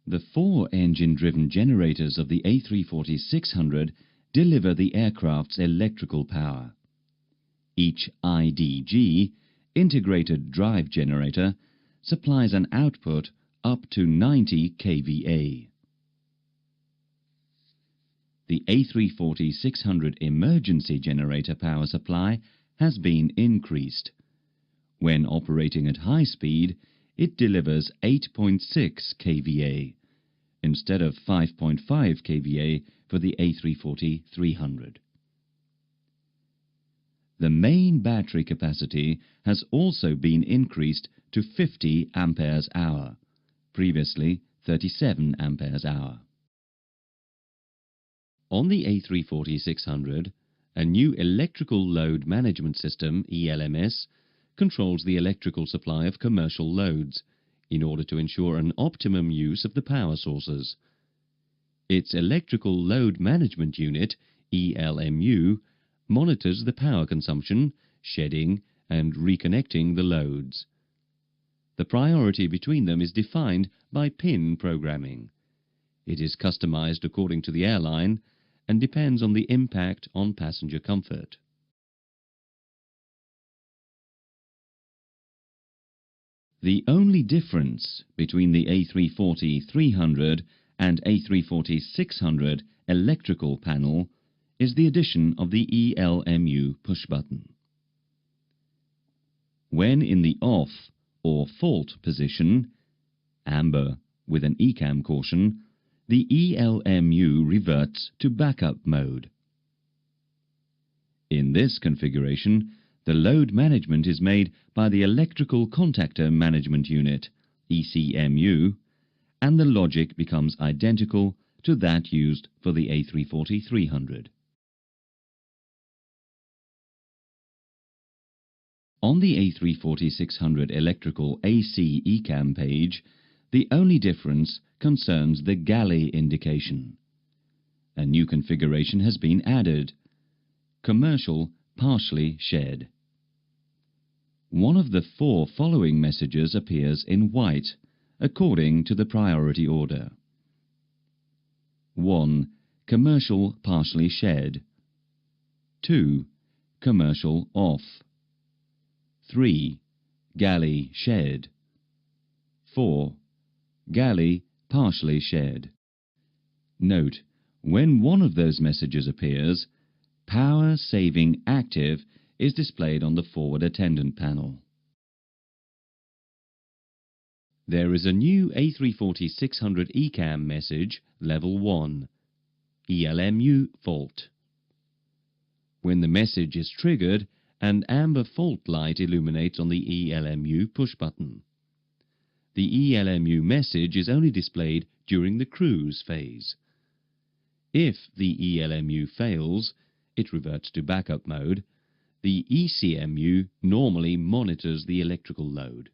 The four engine-driven generators of the A340-600 deliver the aircraft's electrical power. Each IDG, integrated drive generator, supplies an output up to 90 kVA. The A340-600 emergency generator power supply has been increased. When operating at high speed, it delivers 8.6 kVA instead of 5.5 kVA for the A340-300. The main battery capacity has also been increased to 50 ampere-hour, previously 37 ampere-hour. On the A340-600, a new electrical load management system, ELMS, controls the electrical supply of commercial loads in order to ensure an optimum use of the power sources. Its Electrical Load Management Unit, ELMU, monitors the power consumption, shedding and reconnecting the loads. The priority between them is defined by pin programming. It is customized according to the airline and depends on the impact on passenger comfort. The only difference between the A340-300 and A340-600 electrical panel is the addition of the ELMU push button. When in the off or fault position, amber with an ECAM caution, the ELMU reverts to backup mode. In this configuration, the load management is made by the Electrical Contactor Management Unit, ECMU, and the logic becomes identical to that used for the A340-300. On the A340-600 electrical AC ECAM page, the only difference concerns the galley indication. A new configuration has been added: commercial partially shed. One of the four following messages appears in white, according to the priority order. 1. Commercial partially shed. 2. Commercial off. 3. Galley shed. 4. Galley partially shed. Note, when one of those messages appears, Power Saving Active is displayed on the forward attendant panel. There is a new A340-600 ECAM message, Level 1, ELMU fault. When the message is triggered, an amber fault light illuminates on the ELMU push button. The ELMU message is only displayed during the cruise phase. If the ELMU fails, it reverts to backup mode. The ECMU normally monitors the electrical load.